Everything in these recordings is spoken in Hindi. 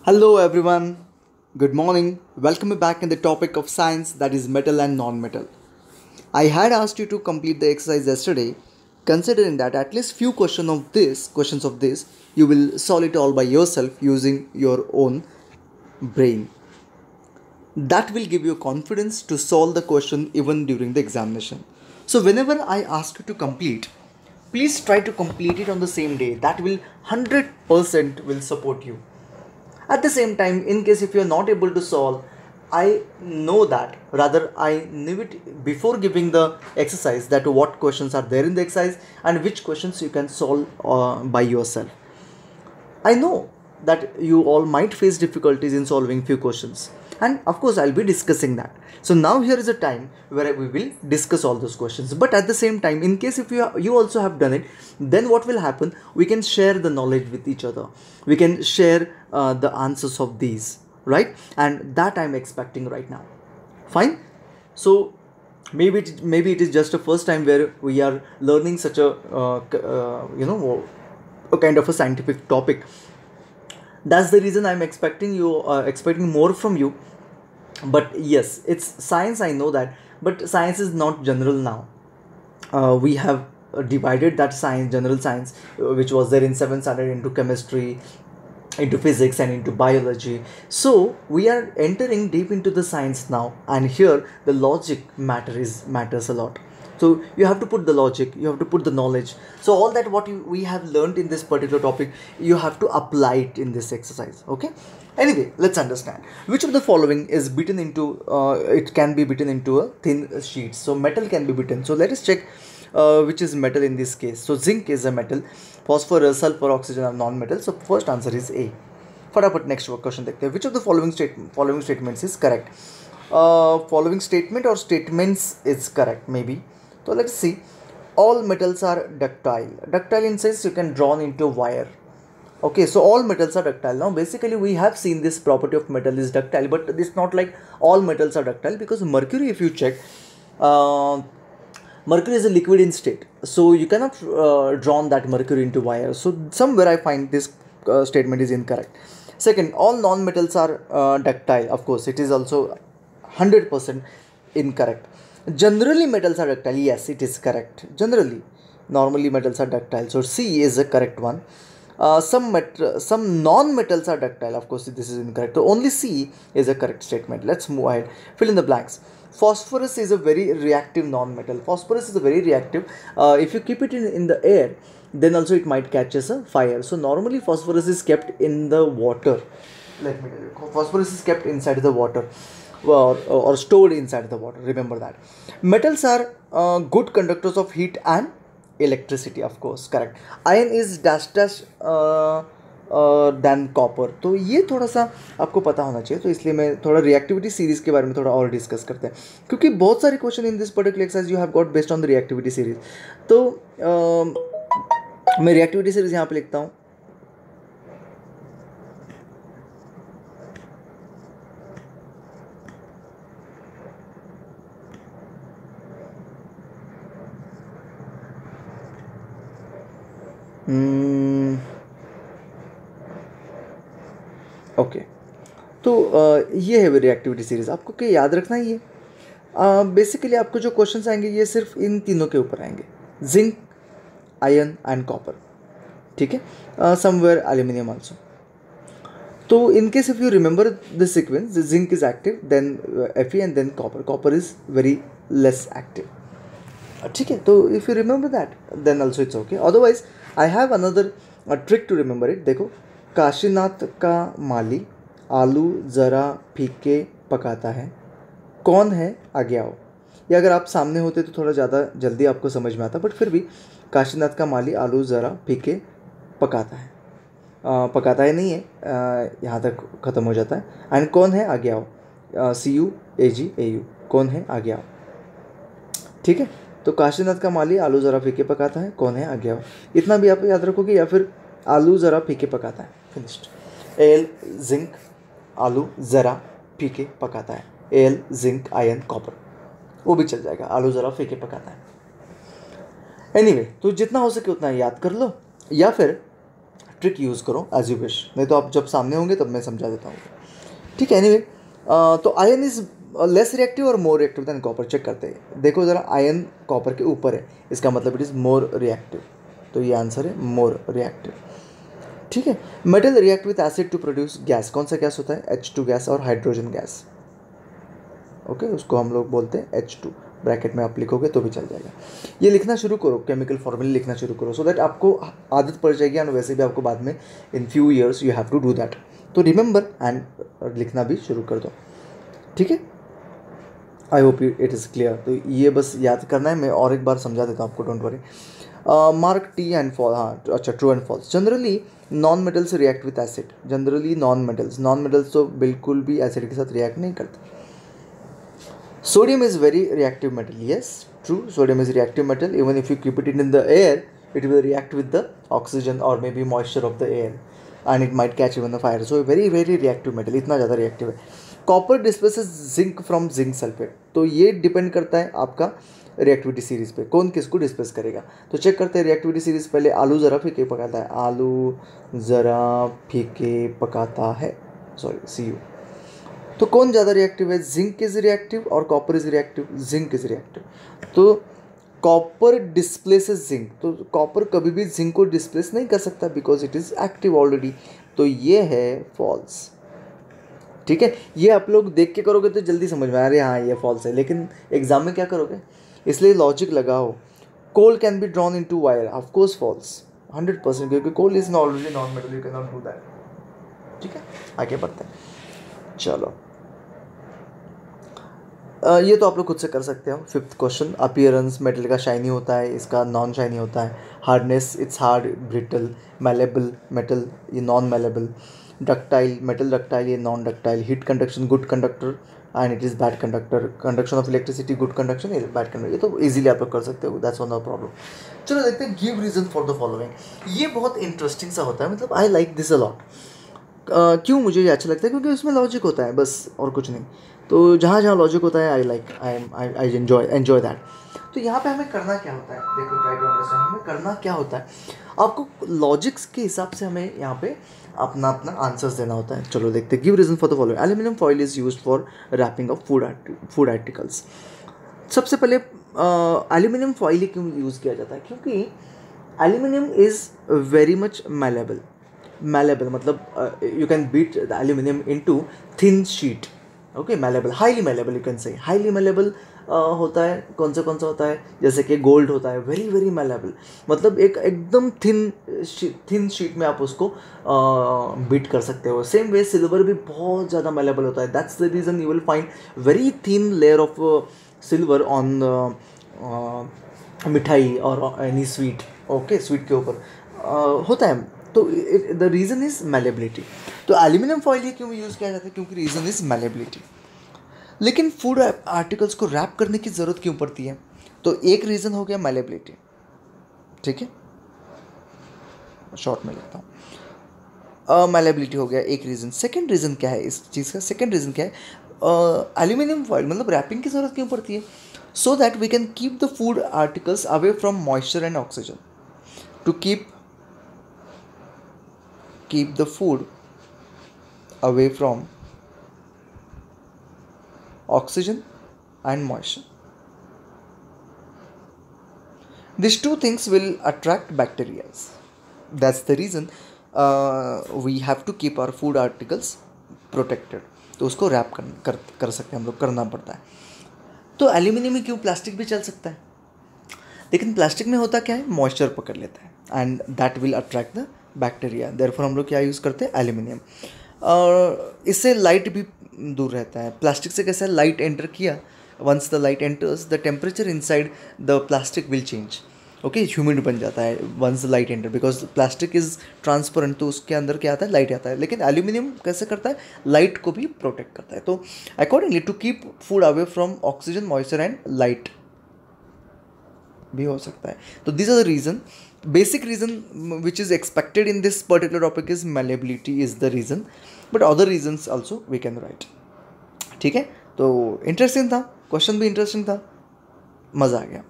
Hello everyone. Good morning. Welcome back in the topic of science, that is metal and non-metal. I had asked you to complete the exercise yesterday, considering that at least few questions of this you will solve it all by yourself using your own brain. That will give you confidence to solve the question even during the examination. So whenever I ask you to complete, please try to complete it on the same day. That will 100% will support you. At the same time, in case if you are not able to solve, I know that, rather I knew it before giving the exercise, that what questions are there in the exercise and which questions you can solve by yourself. I know that you all might face difficulties in solving few questions, and of course I'll be discussing that. So now here is a time where we will discuss all those questions. But at the same time, in case if you also have done it, then what will happen? We can share the knowledge with each other. We can share the answers of these, right? And that I'm expecting right now. Fine. So maybe it is just a first time where we are learning such a a kind of a scientific topic. That's the reason I'm expecting more from you. But yes, it's science, I know that, but science is not general now. We have divided that science, general science, which was there in 7th standard, into chemistry, into physics, and into biology. So we are entering deep into the science now, and here the logic matters a lot. So you have to put the logic, you have to put the knowledge. So all that we have learned in this particular topic, you have to apply it in this exercise. Okay. Anyway, let's understand which of the following is beaten into. It can be beaten into a thin sheet. So metal can be beaten. So let us check which is metal in this case. So zinc is a metal, phosphorus, sulfur, oxygen are non-metal. So first answer is A. फटाफट नेक्स्ट क्वेश्चन देखते हैं. Which of the following statements is correct? Following statement or statements is correct maybe. So let's see. All metals are ductile. Ductile in sense you can drawn into wire. Okay, so all metals are ductile. Now basically we have seen this property of metal is ductile, but it's not like all metals are ductile, because mercury, if you check, uh, mercury is a liquid in state, so you cannot drawn that mercury into wire. So somewhere I find this statement is incorrect. Second, all non-metals are ductile. Of course it is also 100% incorrect. Generally metals are ductile. Yes, it is correct. Generally, normally metals are ductile. So C is a correct one. Some non-metals are ductile. Of course, this is incorrect. So only C is a correct statement. Let's move ahead. Fill in the blanks. Phosphorus is a very reactive non-metal. Phosphorus is a very reactive. If you keep it in the air, then also it might catch as a fire. So normally phosphorus is kept in the water. Let me tell you, phosphorus is kept inside the water, or stored inside the water. Remember that. Metals are good conductors of heat and electricity. Of course, correct. Iron is dash dash than copper. तो ये थोड़ा सा आपको पता होना चाहिए. तो इसलिए मैं थोड़ा रिएक्टिविटी सीरीज के बारे में थोड़ा और डिस्कस करते हैं, क्योंकि बहुत सारे question in this particular exercise you have got based on the reactivity series. तो मैं रिएक्टिविटी सीरीज यहाँ पे लिखता हूँ. ओके. तो ये है रिएक्टिविटी सीरीज. आपको क्या याद रखना है? ये बेसिकली आपको जो क्वेश्चंस आएंगे ये सिर्फ इन तीनों के ऊपर आएंगे. Zinc, iron and copper. ठीक है. Somewhere aluminium also. तो in case if you remember the sequence, zinc is active, then Fe, and then copper. Copper is very less active. ठीक है. तो if you remember that, then also it's okay. Otherwise I have another trick to remember it. देखो, काशीनाथ का माली आलू ज़रा फीके पकाता है, कौन है आगे आओ. ये अगर आप सामने होते तो थोड़ा ज़्यादा जल्दी आपको समझ में आता, बट फिर भी काशीनाथ का माली आलू ज़रा फीके पकाता है. पकाता है नहीं है, यहाँ तक ख़त्म हो जाता है. एंड कौन है आगे आओ. CUAGAU, कौन है आगे आओ. ठीक है. तो काशीनाथ का माली आलू ज़रा फीके पकाता है, कौन है आगे आओ. इतना भी आप याद रखोगे, या फिर आलू ज़रा फीके पकाता है. फिनिश्ड. एल जिंक आलू ज़रा फीके पकाता है. एल जिंक आयरन कॉपर, वो भी चल जाएगा. आलू ज़रा फीके पकाता है. एनीवे, तो जितना हो सके उतना याद कर लो, या फिर ट्रिक यूज़ करो एज यू विश, नहीं तो आप जब सामने होंगे तब मैं समझा देता हूँ। ठीक है, एनीवे तो आयन इज लेस रिएक्टिव और more reactive than copper. Check करते हैं, देखो ज़रा, आयन कॉपर के ऊपर है, इसका मतलब इट इज़ मोर रिएक्टिव, तो ये आंसर है मोर रिएक्टिव। ठीक है, metal react with acid to produce gas. कौन सा गैस होता है? H2 गैस और हाइड्रोजन गैस। ओके, उसको हम लोग बोलते हैं H2, ब्रैकेट में आप लिखोगे तो भी चल जाएगा। ये लिखना शुरू करो, केमिकल फॉर्मूले लिखना शुरू करो, सो दैट आपको आदत पड़ जाएगी, और वैसे भी आपको बाद में in few years you have to do that. तो रिमेंबर एंड लिखना भी शुरू कर दो। ठीक है, I hope it is clear. तो ये बस याद करना है, मैं और एक बार समझा देता हूँ आपको, don't worry. Mark T and false, हाँ अच्छा, true and false. Generally non metals react with acid. Generally non metals तो बिल्कुल भी एसिड के साथ रिएक्ट नहीं करते। Sodium is very reactive metal. Yes, true. Sodium is reactive metal. Even if you keep it in the air, it will react with the oxygen or maybe moisture of the air, and it might catch even the fire. So very very reactive metal. इतना ज़्यादा reactive है. Copper displaces zinc from zinc sulfate. तो ये डिपेंड करता है आपका रिएक्टिविटी सीरीज पे, कौन किसको डिस्प्लेस करेगा। तो चेक करते हैं रिएक्टिविटी सीरीज। पहले आलू ज़रा फीके पकाता है, आलू ज़रा फीके पकाता है, सॉरी CU। तो कौन ज़्यादा रिएक्टिव है? जिंक इज रिएक्टिव और copper is reactive. Zinc is reactive, तो कॉपर डिस्प्लेसेस जिंक। तो कॉपर कभी भी जिंक को डिस्प्लेस नहीं कर सकता because it is active already. तो ये है फॉल्स। ठीक है, ये आप लोग देख के करोगे तो जल्दी समझ में आ रही है, हाँ ये फॉल्स है, लेकिन एग्जाम में क्या करोगे, इसलिए लॉजिक लगाओ। Coal can be drawn into wire, of course false 100%, क्योंकि coal is already non metal, you can not do that. ठीक है, आगे बढ़ते हैं, चलो। ये तो आप लोग खुद से कर सकते हो। फिफ्थ क्वेश्चन, अपीयरेंस, मेटल का शाइनी होता है, इसका नॉन शाइनी होता है। Hardness, it's hard, brittle. Malleable, metal ये non malleable. Ductile, metal ductile, ये non ductile. Heat conduction, good conductor and it is bad conductor. Conduction of electricity, good conduction, ये बैड कंडक्टर। ये तो इजीली आप लोग कर सकते हो, दैट्स नो प्रॉब्लम। चलो देखते हैं, give reason for the following. ये बहुत इंटरेस्टिंग सा होता है, मतलब I like this a lot. क्यों मुझे ये अच्छा लगता है? क्योंकि उसमें लॉजिक होता है बस, और कुछ नहीं। तो जहाँ जहाँ लॉजिक होता है आई एंजॉय दैट। तो यहाँ पे हमें करना क्या होता है, देखो ट्राई टू अंडरस्टैंड, हमें करना क्या होता है, आपको लॉजिक्स के हिसाब से हमें यहाँ पे अपना अपना आंसर्स देना होता है। चलो देखते हैं, give reason for the following. Aluminium foil is used for wrapping of food articles. सबसे पहले एल्यूमिनियम फॉइल ही क्यों यूज़ किया जाता है? क्योंकि aluminium is very much malleable मतलब you can beat the aluminum into thin sheet. Okay, malleable, highly malleable, you can say highly malleable होता है। कौन सा होता है? जैसे कि गोल्ड होता है, वेरी वेरी मैलेबल, मतलब एक एकदम थिन शीट में आप उसको बीट कर सकते हो। सेम वे सिल्वर भी बहुत ज़्यादा मैलेबल होता है, that's the reason you will find very thin layer of silver on मिठाई और एनी स्वीट। ओके, स्वीट के ऊपर होता है। तो द रीज़न इज़ मैलेबिलिटी। तो एल्यूमिनियम फॉइल ये क्यों यूज़ किया जाता है? क्योंकि रीज़न इज़ मैलेबिलिटी। लेकिन फूड आर्टिकल्स को रैप करने की ज़रूरत क्यों पड़ती है? तो एक रीज़न हो गया मैलेबिलिटी। ठीक है, शॉर्ट में लिखता हूँ, मैलेबिलिटी हो गया एक रीज़न। सेकेंड रीज़न क्या है इस चीज़ का? सेकेंड रीज़न क्या है? एल्यूमिनियम फॉइल मतलब रैपिंग की ज़रूरत क्यों पड़ती है? So that we can keep the food articles away from moisture and oxygen. To keep the food away from oxygen and moisture. These two things will attract bacteria. That's the reason we have to keep our food articles protected. तो उसको रैप कर सकते हैं हम लोग, करना पड़ता है। तो एल्यूमिनियम में क्यों? प्लास्टिक भी चल सकता है, लेकिन प्लास्टिक में होता क्या है, मॉइस्चर पकड़ लेता है and that will attract the bacteria. Therefore हम लोग क्या यूज़ करते हैं? एल्यूमिनियम। और इससे लाइट भी दूर रहता है। प्लास्टिक से कैसा है, लाइट एंटर किया, once the light enters the temperature inside the plastic will change. Okay, humid बन जाता है once the light enter, because plastic is transparent, तो उसके अंदर क्या आता है, लाइट आता है। लेकिन एल्यूमिनियम कैसे करता है, लाइट को भी प्रोटेक्ट करता है। तो accordingly to keep food away from oxygen, moisture and light भी हो सकता है। तो this are the reason, basic reason which is expected in this particular topic is malleability is the reason, but other reasons also we can write. ठीक है, तो इंटरेस्टिंग था क्वेश्चन, भी इंटरेस्टिंग था, मज़ा आ गया।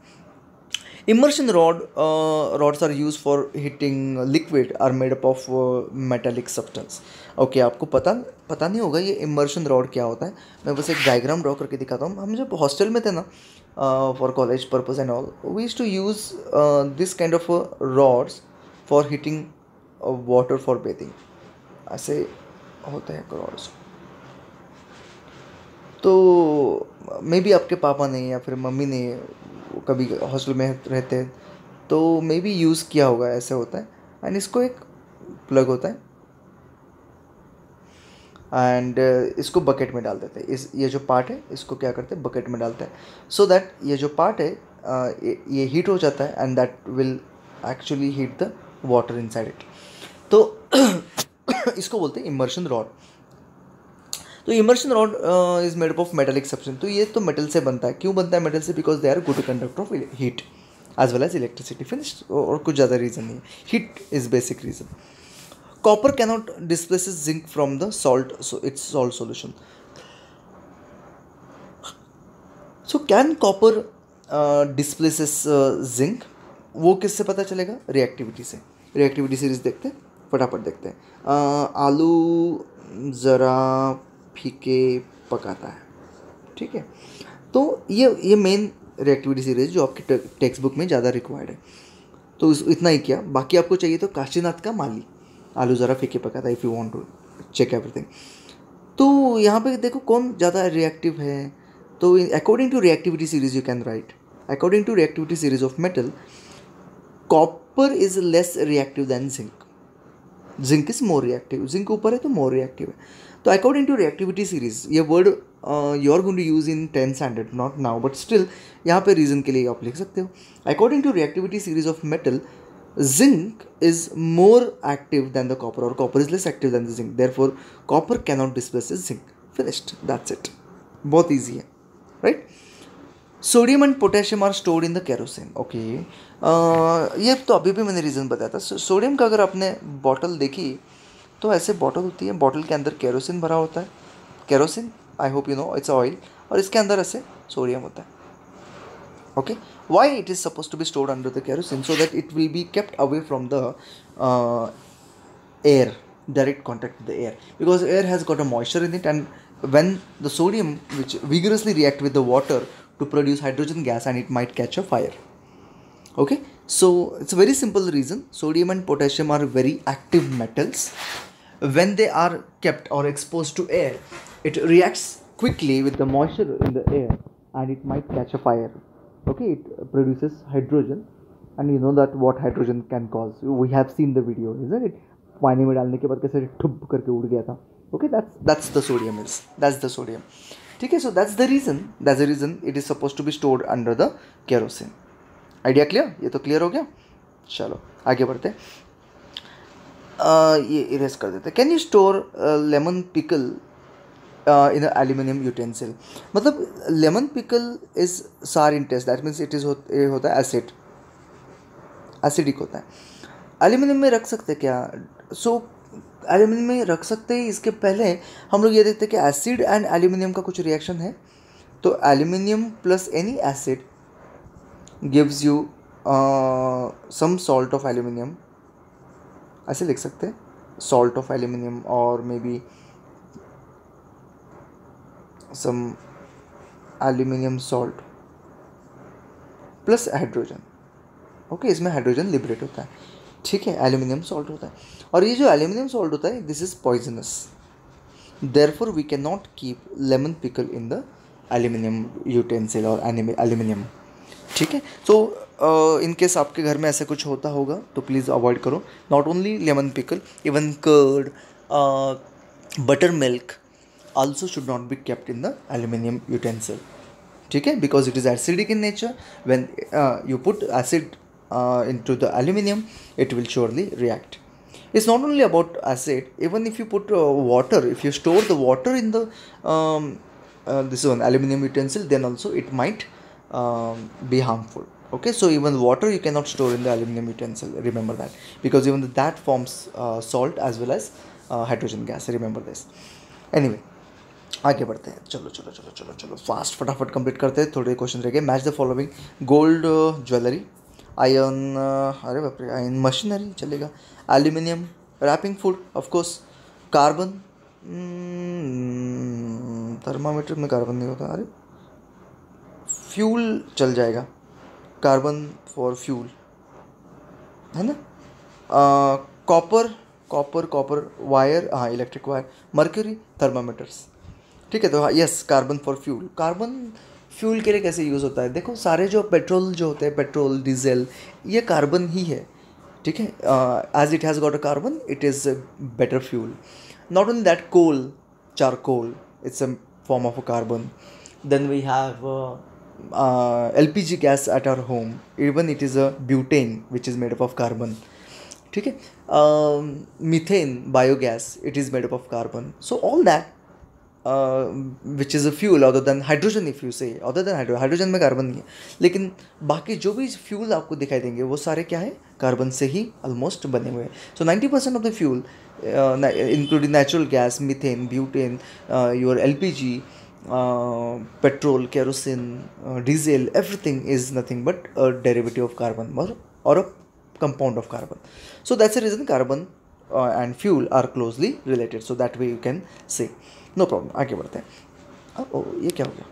Immersion rods are used for heating liquid are made up of metallic substance. Okay आपको पता नहीं होगा ये इमर्शन रॉड क्या होता है. मैं बस एक डायग्राम ड्रॉ करके दिखाता हूँ. हम जब हॉस्टल में थे ना for college purpose and all we used to use this kind of rods for heating water for bathing. ऐसे होते हैं रॉड्स. तो मे बी आपके पापा ने या फिर मम्मी ने कभी हॉस्टल में रहते हैं तो मे बी यूज़ किया होगा. ऐसे होता है एंड इसको एक प्लग होता है एंड इसको बकेट में डाल देते हैं. ये जो पार्ट है इसको क्या करते हैं बकेट में डालते हैं सो दैट ये जो पार्ट है ये हीट हो जाता है and that will actually heat the water inside it. तो इसको बोलते हैं इमर्शन रॉड. तो immersion rod is made up of metallic substance. तो ये तो मेटल से बनता है. क्यों बनता है मेटल से? Because they are good conductor of heat as well as electricity. Finished. और कुछ ज़्यादा रीज़न नहीं है. Heat is basic reason. Copper cannot displaces zinc from the salt, so its salt solution. So can copper displaces zinc? वो किससे पता चलेगा? रिएक्टिविटी से. रिएक्टिविटी सीरीज देखते हैं, फटाफट देखते हैं. आलू ज़रा फीके पकाता है. ठीक है. तो ये मेन रिएक्टिविटी सीरीज जो आपकी टेक्स्ट बुक में ज़्यादा रिक्वायर्ड है. तो इतना ही किया. बाकी आपको चाहिए तो काशीनाथ का माली आलू ज़रा फीके पकाता है. If you want to check everything. तो यहाँ पे देखो कौन ज़्यादा रिएक्टिव है. तो according to reactivity series you can write according to reactivity series of metal copper is less reactive than zinc. Zinc is more reactive. Zinc ऊपर है तो मोर रिएक्टिव है. तो अकॉर्डिंग टू रिएक्टिविटी सीरीज ये word you are going to use in 10th standard not now but still यहाँ पे रीज़न के लिए आप लिख सकते हो. According to reactivity series of metal zinc is more active than the copper or copper is less active than the zinc. Therefore copper cannot displace zinc. Finished. That's it. बहुत easy है right. Sodium and potassium are stored in the kerosene. Okay. ये तो अभी भी मैंने रीज़न बताया था. सोडियम का अगर आपने बॉटल देखी तो ऐसे बॉटल होती है. बॉटल के अंदर केरोसिन भरा होता है. Kerosene I hope you know it's oil. और इसके अंदर ऐसे सोडियम होता है. Okay, why it is supposed to be stored under the kerosene? So that it will be kept away from the air, direct contact with the air, because air has got a moisture in it, and when the sodium which vigorously react with the water to produce hydrogen gas and it might catch a fire. Okay, so it's a very simple reason. Sodium and potassium are very active metals. When they are kept or exposed to air, it reacts quickly with the moisture in the air and it might catch a fire. Okay, it produces hydrogen and you know that what hydrogen can cause. We have seen the video, isn't it? पानी में डालने के बाद कैसे ठुप करके उड़ गया था. Okay, that's the sodium is. That's the sodium. ठीक है. So that's the reason it is supposed to be stored under the kerosene. Idea clear? ये तो clear हो गया. चलो आगे बढ़ते हैं. ये इरेज कर देते हैं. Can you store lemon pickle in an aluminium utensil? मतलब lemon pickle is sour in taste. That means it is होता है एसिड. एसिडिक होता है. एल्यूमिनियम में रख सकते क्या? सो एल्यूमिनियम में रख सकते हैं. इसके पहले हम लोग ये देखते हैं कि एसिड एंड एल्यूमिनियम का कुछ रिएक्शन है. तो aluminium plus any acid gives you some salt of aluminium. ऐसे लिख सकते हैं सॉल्ट ऑफ एल्यूमिनियम और may be some aluminium salt plus hydrogen. Okay, इसमें हाइड्रोजन लिबरेट होता है. ठीक है, एल्यूमिनियम सॉल्ट होता है. और ये जो एल्यूमिनियम सॉल्ट होता है this is poisonous. Therefore we can not keep lemon pickle in the aluminium utensil और एल्यूमिनियम. ठीक है. सो इन केस आपके घर में ऐसा कुछ होता होगा तो प्लीज़ अवॉइड करो. Not only lemon pickle, even curd, buttermilk also should not be kept in the aluminium utensil. ठीक है, because it is acidic in nature. When you put acid into the aluminium, it will surely react. It's not only about acid. Even if you put water, if you store the water in the this one aluminium utensil, then also it might be harmful. Okay, so even water you cannot store in the aluminium utensil. Remember that, because even that forms salt as well as hydrogen gas. Remember this. Anyway, आगे बढ़ते हैं. चलो चलो चलो चलो चलो फास्ट फटाफट कंप्लीट करते हैं. थोड़े क्वेश्चन रह गए. Match the following. Gold jewellery, iron, अरे बाप रे, आयन मशीनरी चलेगा, aluminium wrapping food of course, carbon, thermometer में कार्बन नहीं होता, अरे फ्यूल चल जाएगा, कार्बन फॉर फ्यूल, है ना। कॉपर, कॉपर वायर, हाँ इलेक्ट्रिक वायर, मर्क्यूरी थर्मामीटर्स, ठीक है। तो हाँ yes, carbon for fuel, carbon fuel के लिए कैसे यूज़ होता है, देखो सारे जो पेट्रोल जो होते हैं, पेट्रोल डीजल, ये कार्बन ही है, ठीक है। As it has got a carbon it is better fuel. Not only that, coal, charcoal, it's a form of a carbon. Then we have LPG gas at our home, even it is a butane which is made up of carbon, ठीक है। Methane biogas, it is made up of carbon. So all that which is a fuel other than hydrogen, if you say other than hydrogen में कार्बन नहीं है, लेकिन बाकी जो भी फ्यूल आपको दिखाई देंगे वो सारे क्या है, कार्बन से ही ऑलमोस्ट बने हुए हैं। सो 90% of the fuel including natural gas, methane, butane, your LPG, petrol, kerosene, diesel, everything is nothing but a derivative of carbon or a compound of carbon. So that's the reason carbon and fuel are closely related. So that way you can say. No problem, आगे बढ़ते हैं। ये क्या हो गया?